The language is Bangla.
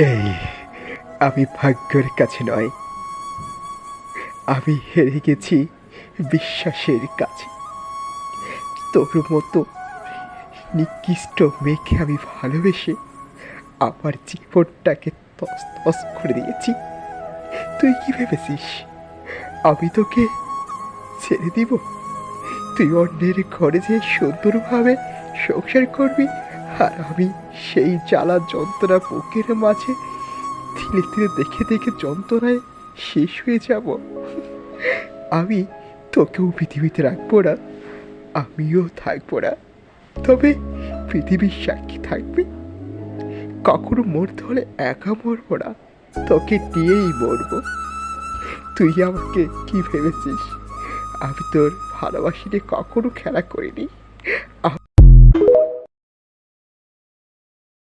এই, আমি ভাগ্যের কাছে নয়, আমি হেরে গেছি বিশ্বাসের কাছে। তোর মতো নিকৃষ্ট মেয়েকে আমি ভালোবেসে আমার জীবনটাকে তস তস করে দিয়েছি। তুই কি ভেবেছিস আমি তোকে ছেড়ে দিব? তুই অন্যের ঘরে যে সুন্দরভাবে সংসার করবি, আর আমি সেই জ্বালা যন্ত্রণা বুকের মাঝে ধীরে ধীরে দেখে দেখে যন্ত্রণায় শেষ হয়ে যাব। আমি তোকেও পৃথিবীতে রাখবো না, আমিও থাকবো না। তবে পৃথিবীর সাক্ষী থাকবে, কখনো মরতে হলে একা মরবো না, তোকে নিয়েই মরবো। তুই আমাকে কি ভেবেছিস আমি তোর ভালোবাসি নিয়ে কখনো খেলা করিনি?